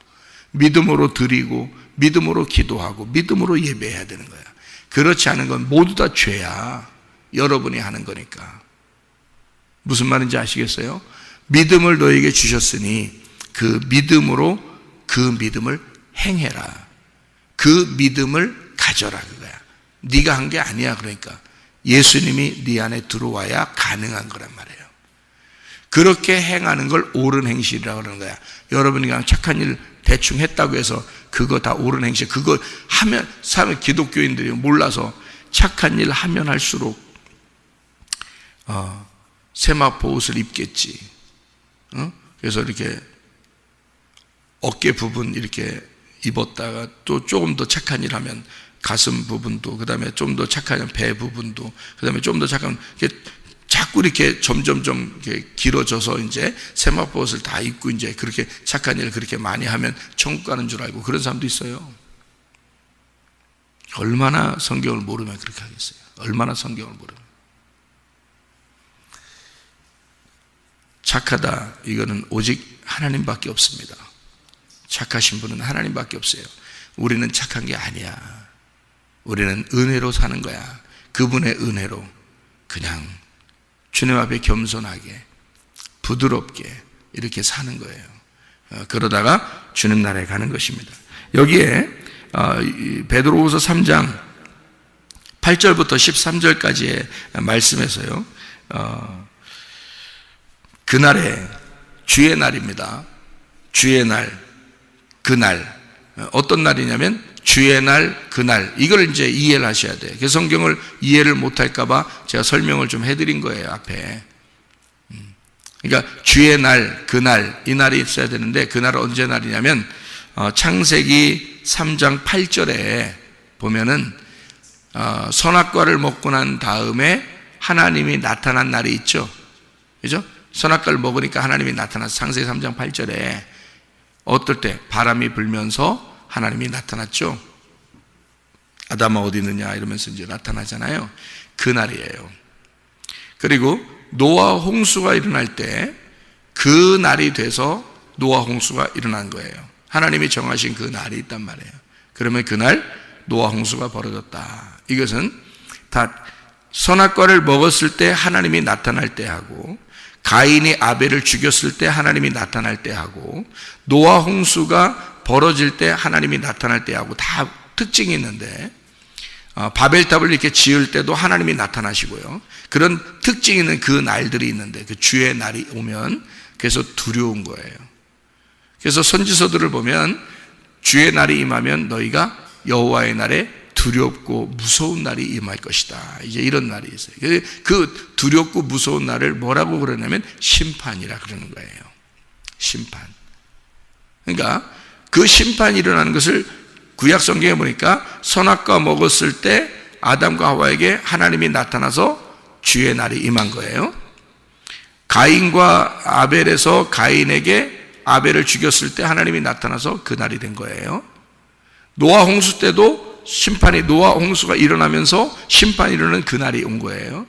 S2: 믿음으로 드리고, 믿음으로 기도하고, 믿음으로 예배해야 되는 거야. 그렇지 않은 건 모두 다 죄야. 여러분이 하는 거니까. 무슨 말인지 아시겠어요? 믿음을 너에게 주셨으니 그 믿음으로 그 믿음을 행해라. 그 믿음을 가져라, 그거야. 네가 한 게 아니야. 그러니까 예수님이 네 안에 들어와야 가능한 거란 말이에요. 그렇게 행하는 걸 옳은 행실이라고 그러는 거야. 여러분이 그냥 착한 일 대충 했다고 해서 그거 다 옳은 행실, 그거 하면, 기독교인들이 몰라서 착한 일 하면 할수록 세마포 옷을 입겠지. 그래서 이렇게 어깨 부분 이렇게 입었다가 또 조금 더 착한 일 하면 가슴 부분도, 그 다음에 좀 더 착한 배 부분도, 그 다음에 좀 더 착한, 자꾸 이렇게 점점점 이렇게 길어져서 이제 세마포 옷을 다 입고 이제 그렇게 착한 일을 그렇게 많이 하면 천국 가는 줄 알고 그런 사람도 있어요. 얼마나 성경을 모르면 그렇게 하겠어요? 얼마나 성경을 모르면. 착하다, 이거는 오직 하나님밖에 없습니다. 착하신 분은 하나님밖에 없어요. 우리는 착한 게 아니야. 우리는 은혜로 사는 거야. 그분의 은혜로 그냥 주님 앞에 겸손하게 부드럽게 이렇게 사는 거예요. 그러다가 주님 나라에 가는 것입니다. 여기에 베드로후서 3장 8절부터 13절까지의 말씀에서요, 그날에 주의 날입니다. 주의 날, 그날. 어떤 날이냐면 주의 날, 그날. 이걸 이제 이해를 하셔야 돼요. 그 성경을 이해를 못할까봐 제가 설명을 좀 해드린 거예요, 앞에. 그러니까 주의 날, 그날, 이 날이 있어야 되는데 그 날은 언제 날이냐면 창세기 3장 8절에 보면은 선악과를 먹고 난 다음에 하나님이 나타난 날이 있죠. 그죠? 선악과를 먹으니까 하나님이 나타나서 창세기 3장 8절에 어떨 때 바람이 불면서 하나님이 나타났죠. 아담아 어디 있느냐 이러면서 이제 나타나잖아요. 그 날이에요. 그리고 노아 홍수가 일어날 때 그 날이 돼서 노아 홍수가 일어난 거예요. 하나님이 정하신 그 날이 있단 말이에요. 그러면 그날 노아 홍수가 벌어졌다. 이것은 다 선악과를 먹었을 때 하나님이 나타날 때 하고, 가인이 아벨을 죽였을 때 하나님이 나타날 때 하고, 노아 홍수가 벌어질 때 하나님이 나타날 때 하고 다 특징이 있는데, 바벨탑을 이렇게 지을 때도 하나님이 나타나시고요. 그런 특징이 있는 그 날들이 있는데 그 주의 날이 오면 그래서 두려운 거예요. 그래서 선지서들을 보면 주의 날이 임하면 너희가 여호와의 날에 두렵고 무서운 날이 임할 것이다. 이제 이런 날이 있어요. 그 두렵고 무서운 날을 뭐라고 그러냐면 심판이라 그러는 거예요. 심판. 그러니까 그 심판이 일어나는 것을 구약 성경에 보니까 선악과 먹었을 때 아담과 하와에게 하나님이 나타나서 주의 날이 임한 거예요. 가인과 아벨에서 가인에게 아벨을 죽였을 때 하나님이 나타나서 그 날이 된 거예요. 노아 홍수 때도 노아 홍수가 일어나면서 심판이 일어나는 그 날이 온 거예요.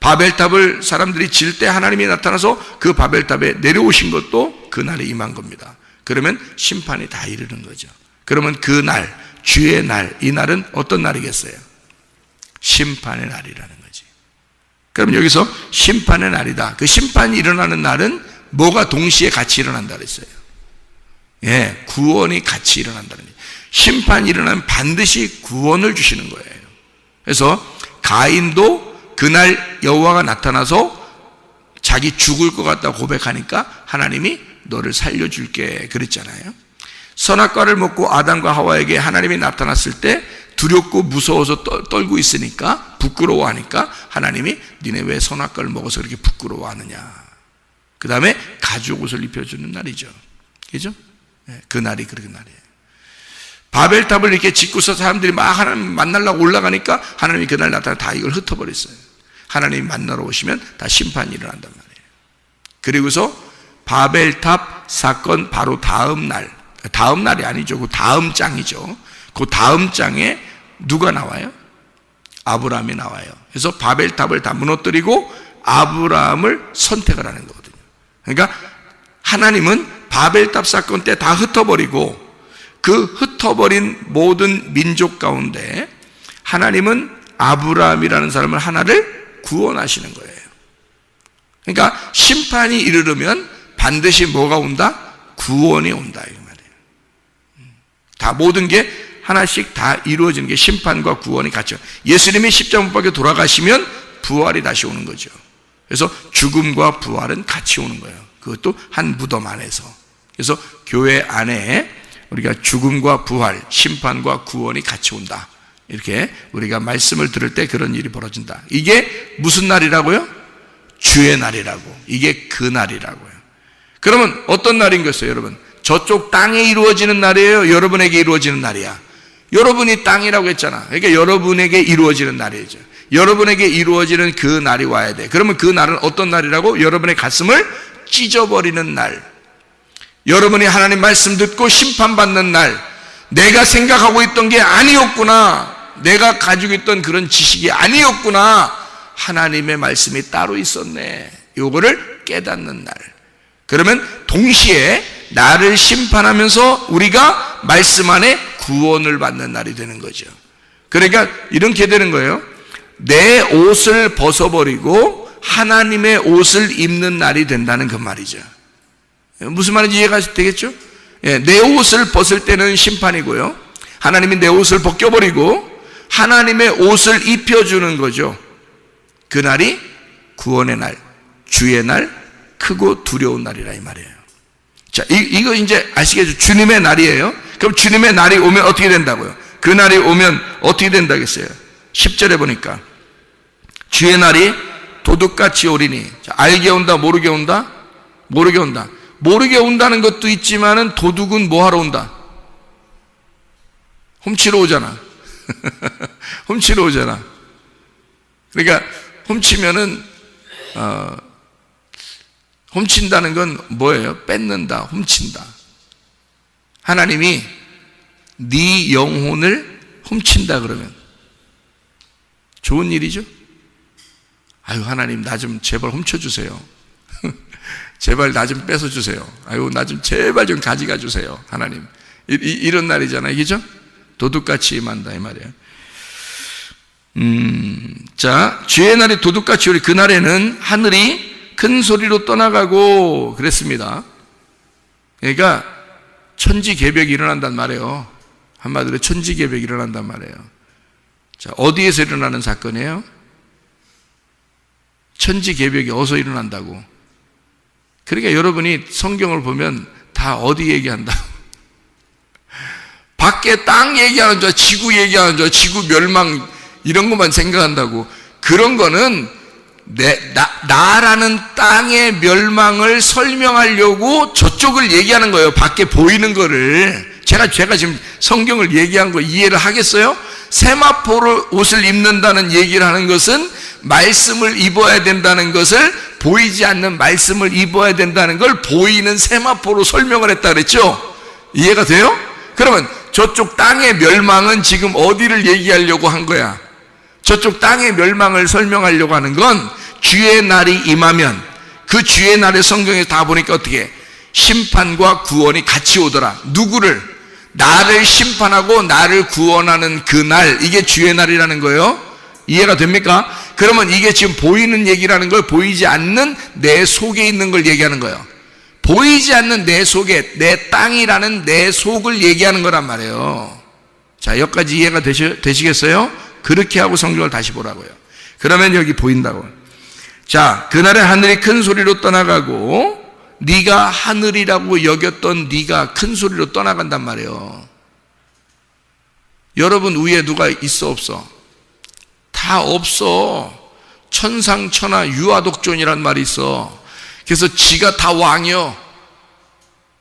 S2: 바벨탑을 사람들이 질 때 하나님이 나타나서 그 바벨탑에 내려오신 것도 그 날이 임한 겁니다. 그러면 심판이 다 이르는 거죠. 그러면 그 날, 주의 날, 이 날은 어떤 날이겠어요? 심판의 날이라는 거지. 그럼 여기서 심판의 날이다. 그 심판이 일어나는 날은 뭐가 동시에 같이 일어난다 그랬어요? 예, 구원이 같이 일어난다는 거예요. 심판이 일어나면 반드시 구원을 주시는 거예요. 그래서 가인도 그날 여호와가 나타나서 자기 죽을 것 같다고 고백하니까 하나님이 너를 살려줄게 그랬잖아요. 선악과를 먹고 아담과 하와에게 하나님이 나타났을 때 두렵고 무서워서 떨고 있으니까, 부끄러워하니까 하나님이 니네 왜 선악과를 먹어서 그렇게 부끄러워하느냐. 그 다음에 가죽 옷을 입혀주는 날이죠. 그죠? 그 날이 그런 날이에요. 바벨탑을 이렇게 짓고서 사람들이 막 하나님 만나려고 올라가니까 하나님이 그날 나타나 다 이걸 흩어버렸어요. 하나님이 만나러 오시면 다 심판이 일어난단 말이에요. 그리고서 바벨탑 사건 바로 다음 날이 아니죠. 그 다음 장이죠. 그 다음 장에 누가 나와요? 아브라함이 나와요. 그래서 바벨탑을 다 무너뜨리고 아브라함을 선택을 하는 거거든요. 그러니까 하나님은 바벨탑 사건 때 다 흩어버리고 그 흩어버린 모든 민족 가운데 하나님은 아브라함이라는 사람을 하나를 구원하시는 거예요. 그러니까 심판이 이르르면 반드시 뭐가 온다? 구원이 온다 이 말이에요. 다 모든 게 하나씩 다 이루어지는 게 심판과 구원이 같이. 예수님이 십자가 못 박혀 돌아가시면 부활이 다시 오는 거죠. 그래서 죽음과 부활은 같이 오는 거예요. 그것도 한 무덤 안에서. 그래서 교회 안에 우리가 죽음과 부활, 심판과 구원이 같이 온다. 이렇게 우리가 말씀을 들을 때 그런 일이 벌어진다. 이게 무슨 날이라고요? 주의 날이라고. 이게 그 날이라고요. 그러면 어떤 날인 것이에요, 여러분? 저쪽 땅에 이루어지는 날이에요? 여러분에게 이루어지는 날이야? 여러분이 땅이라고 했잖아. 그러니까 여러분에게 이루어지는 날이죠. 여러분에게 이루어지는 그 날이 와야 돼. 그러면 그 날은 어떤 날이라고? 여러분의 가슴을 찢어버리는 날. 여러분이 하나님 말씀 듣고 심판받는 날. 내가 생각하고 있던 게 아니었구나. 내가 가지고 있던 그런 지식이 아니었구나. 하나님의 말씀이 따로 있었네. 요거를 깨닫는 날. 그러면 동시에 나를 심판하면서 우리가 말씀 안에 구원을 받는 날이 되는 거죠. 그러니까 이렇게 되는 거예요. 내 옷을 벗어버리고 하나님의 옷을 입는 날이 된다는 그 말이죠. 무슨 말인지 이해가 되겠죠? 내 옷을 벗을 때는 심판이고요, 하나님이 내 옷을 벗겨버리고 하나님의 옷을 입혀주는 거죠. 그날이 구원의 날, 주의 날, 크고 두려운 날이라 이 말이에요. 자, 이거 이제 아시겠죠? 주님의 날이에요. 그럼 주님의 날이 오면 어떻게 된다고요? 그 날이 오면 어떻게 된다겠어요? 10절에 보니까 주의 날이 도둑같이 오리니. 자, 알게 온다, 모르게 온다? 모르게 온다. 모르게 온다는 것도 있지만은 도둑은 뭐 하러 온다? 훔치러 오잖아. 훔치러 오잖아. 그러니까 훔치면은 훔친다는 건 뭐예요? 뺏는다, 훔친다. 하나님이 네 영혼을 훔친다 그러면 좋은 일이죠? 아유, 하나님 나 좀 제발 훔쳐주세요. 제발 나 좀 뺏어주세요. 아유, 나 좀 제발 좀 가져가 주세요. 하나님. 이런 날이잖아요. 그죠? 도둑같이 임한다 이 말이에요. 자, 주의 날이 도둑같이 오리. 그날에는 하늘이 큰 소리로 떠나가고 그랬습니다. 그러니까 천지개벽이 일어난단 말이에요. 한마디로 천지개벽이 일어난단 말이에요. 자, 어디에서 일어나는 사건이에요? 천지개벽이 어디서 일어난다고? 그러니까 여러분이 성경을 보면 다 어디 얘기한다? 밖에 땅 얘기하는 줄, 지구 얘기하는 줄, 지구 멸망 이런 것만 생각한다고. 그런 거는 나라는 땅의 멸망을 설명하려고 저쪽을 얘기하는 거예요. 밖에 보이는 거를. 제가 지금 성경을 얘기한 거 이해를 하겠어요? 세마포로 옷을 입는다는 얘기를 하는 것은 말씀을 입어야 된다는 것을, 보이지 않는 말씀을 입어야 된다는 걸 보이는 세마포로 설명을 했다 그랬죠? 이해가 돼요? 그러면 저쪽 땅의 멸망은 지금 어디를 얘기하려고 한 거야? 저쪽 땅의 멸망을 설명하려고 하는 건 주의 날이 임하면, 그 주의 날에 성경에 다 보니까 어떻게 심판과 구원이 같이 오더라. 누구를? 나를 심판하고 나를 구원하는 그 날, 이게 주의 날이라는 거예요. 이해가 됩니까? 그러면 이게 지금 보이는 얘기라는 걸, 보이지 않는 내 속에 있는 걸 얘기하는 거예요. 보이지 않는 내 속에, 내 땅이라는 내 속을 얘기하는 거란 말이에요. 자, 여기까지 이해가 되시겠어요? 그렇게 하고 성경을 다시 보라고요. 그러면 여기 보인다고. 자, 그날에 하늘이 큰 소리로 떠나가고, 네가 하늘이라고 여겼던 네가 큰 소리로 떠나간단 말이에요. 여러분 위에 누가 있어 없어? 다 없어. 천상천하 유아독존이란 말이 있어. 그래서 지가 다 왕이요.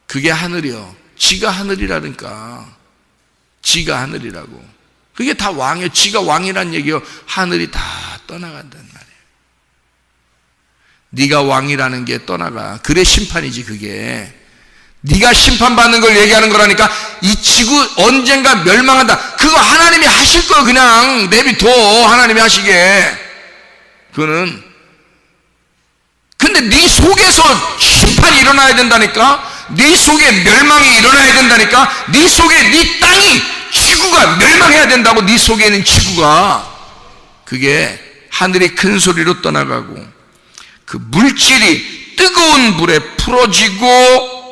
S2: 그게 하늘이요. 지가 하늘이라니까. 지가 하늘이라고. 그게 다 왕이요. 지가 왕이란 얘기요. 하늘이 다 떠나간다는 말이에요. 네가 왕이라는 게 떠나가. 그래 심판이지 그게. 네가 심판받는 걸 얘기하는 거라니까. 이 지구 언젠가 멸망한다. 그거 하나님이 하실 거 그냥 내비둬. 하나님이 하시게. 그거는. 근데 네 속에서 심판이 일어나야 된다니까. 네 속에 멸망이 일어나야 된다니까. 네 속에 네 땅이, 지구가 멸망해야 된다고. 네 속에 있는 지구가. 그게 하늘이 큰 소리로 떠나가고, 그 물질이 뜨거운 불에 풀어지고,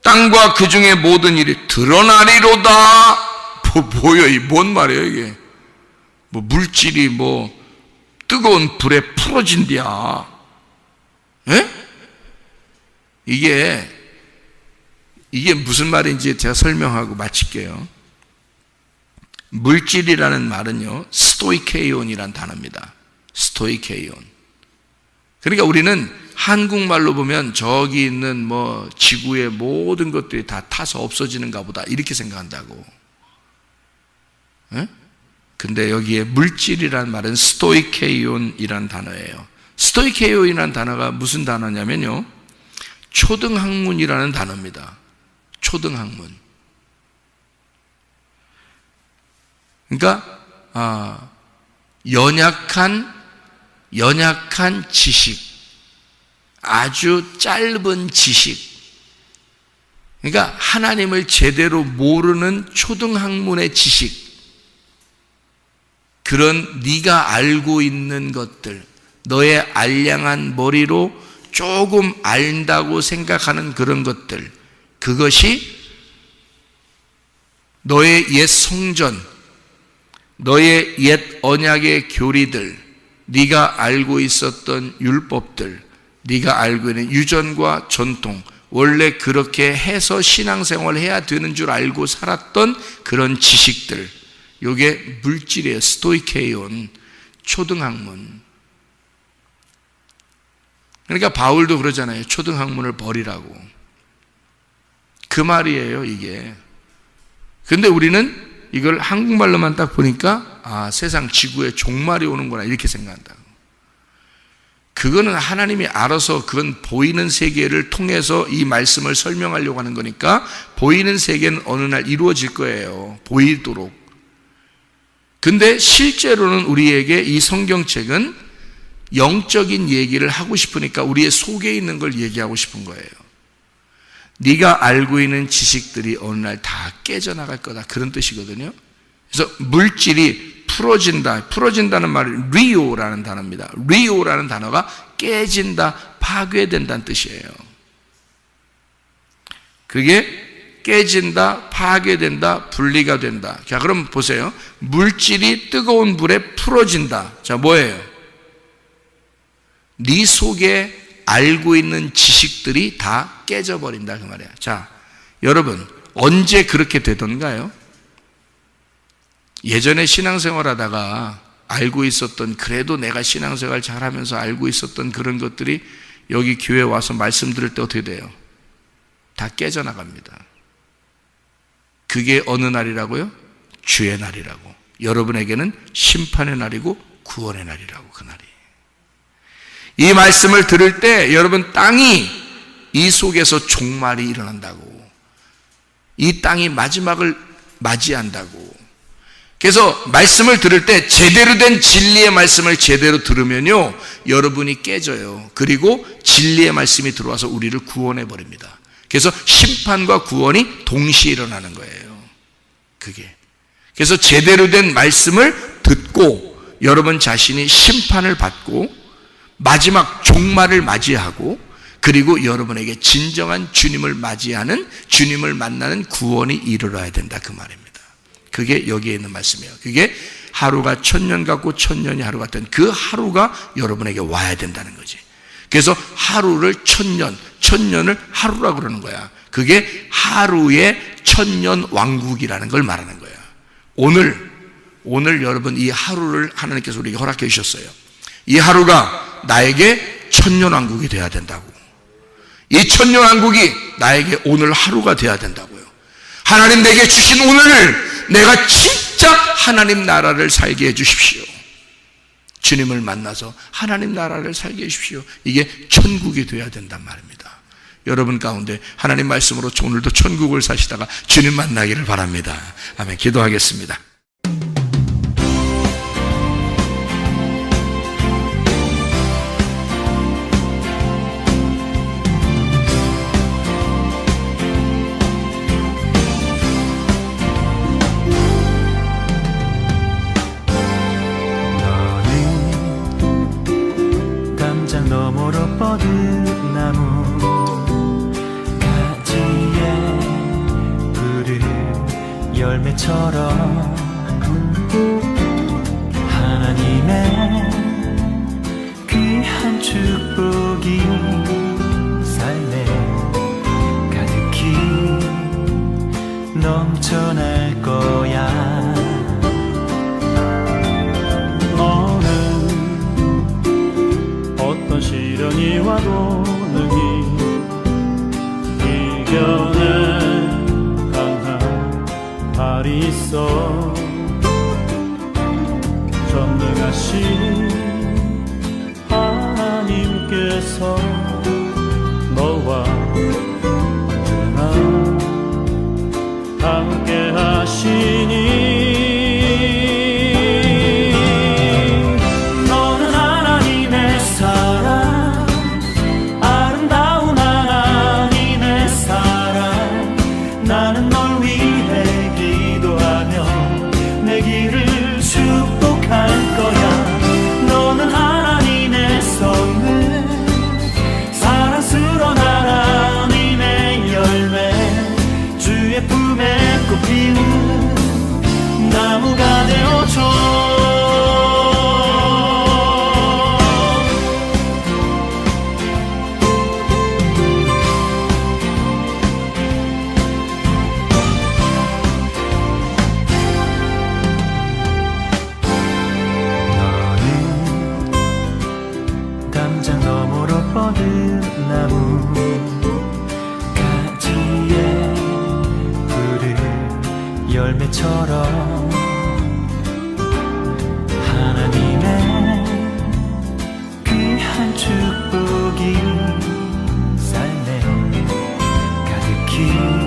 S2: 땅과 그 중에 모든 일이 드러나리로다. 뭐요? 이 뭔 말이에요 이게? 뭐 물질이 뭐 뜨거운 불에 풀어진디야. 예? 이게 무슨 말인지 제가 설명하고 마칠게요. 물질이라는 말은요, 스토이케이온이란 단어입니다. 스토이케이온. 그러니까 우리는 한국말로 보면 저기 있는 뭐 지구의 모든 것들이 다 타서 없어지는가 보다 이렇게 생각한다고. 에? 근데 여기에 물질이라는 말은 스토이케이온이라는 단어예요. 스토이케이온이라는 단어가 무슨 단어냐면요, 초등학문이라는 단어입니다. 초등학문. 그러니까 연약한 지식, 아주 짧은 지식, 그러니까 하나님을 제대로 모르는 초등학문의 지식, 그런 네가 알고 있는 것들, 너의 알량한 머리로 조금 안다고 생각하는 그런 것들, 그것이 너의 옛 성전, 너의 옛 언약의 교리들, 네가 알고 있었던 율법들, 네가 알고 있는 유전과 전통, 원래 그렇게 해서 신앙생활을 해야 되는 줄 알고 살았던 그런 지식들, 이게 물질이에요. 스토이케이온, 초등학문. 그러니까 바울도 그러잖아요. 초등학문을 버리라고. 그 말이에요, 이게. 근데 우리는 이걸 한국말로만 딱 보니까 세상 지구에 종말이 오는구나 이렇게 생각한다. 그거는 하나님이 알아서 그건 보이는 세계를 통해서 이 말씀을 설명하려고 하는 거니까 보이는 세계는 어느 날 이루어질 거예요. 보이도록. 근데 실제로는 우리에게 이 성경책은 영적인 얘기를 하고 싶으니까 우리의 속에 있는 걸 얘기하고 싶은 거예요. 네가 알고 있는 지식들이 어느 날 다 깨져나갈 거다, 그런 뜻이거든요. 그래서 물질이 풀어진다는 말이 리오라는 단어입니다. 리오라는 단어가 깨진다, 파괴된다는 뜻이에요. 그게 깨진다, 파괴된다, 분리가 된다. 자, 그럼 보세요. 물질이 뜨거운 불에 풀어진다. 자, 뭐예요? 네 속에 알고 있는 지식들이 다 깨져버린다, 그 말이야. 자, 여러분, 언제 그렇게 되던가요? 예전에 신앙생활 하다가 알고 있었던, 그래도 내가 신앙생활 잘하면서 알고 있었던 그런 것들이 여기 교회 와서 말씀 들을 때 어떻게 돼요? 다 깨져나갑니다. 그게 어느 날이라고요? 주의 날이라고. 여러분에게는 심판의 날이고 구원의 날이라고, 그날이. 이 말씀을 들을 때 여러분, 땅이 이 속에서 종말이 일어난다고. 이 땅이 마지막을 맞이한다고. 그래서 말씀을 들을 때 제대로 된 진리의 말씀을 제대로 들으면요, 여러분이 깨져요. 그리고 진리의 말씀이 들어와서 우리를 구원해 버립니다. 그래서 심판과 구원이 동시에 일어나는 거예요. 그게. 그래서 제대로 된 말씀을 듣고 여러분 자신이 심판을 받고 마지막 종말을 맞이하고, 그리고 여러분에게 진정한 주님을 맞이하는, 주님을 만나는 구원이 이르러야 된다, 그 말입니다. 그게 여기에 있는 말씀이에요. 그게 하루가 1000년 같고 1000년이 하루 같은 그 하루가 여러분에게 와야 된다는 거지. 그래서 하루를 1000년, 1000년을 하루라고 그러는 거야. 그게 하루의 1000년 왕국이라는 걸 말하는 거야. 오늘 여러분 이 하루를 하나님께서 우리에게 허락해 주셨어요. 이 하루가 나에게 1000년 왕국이 돼야 된다고. 이 1000년 왕국이 나에게 오늘 하루가 돼야 된다고요. 하나님 내게 주신 오늘을 내가 진짜 하나님 나라를 살게 해 주십시오. 주님을 만나서 하나님 나라를 살게 해 주십시오. 이게 천국이 돼야 된단 말입니다. 여러분 가운데 하나님 말씀으로 오늘도 천국을 사시다가 주님 만나기를 바랍니다. 아멘. 기도하겠습니다.
S1: 너머로 뻗은 나무 가지에 푸른 열매처럼 하나님의 귀한 축복이 삶에 가득히 넘쳐날 거야. 어떤 시련이 와도 능히 이겨낼 강한 발이 있어. 전능하신 하나님께서 너와 언제나 함께 하시니 사랑, 아름다운 하나님의 사랑, 열매처럼 하나님의 귀한 축복이 삶에 가득히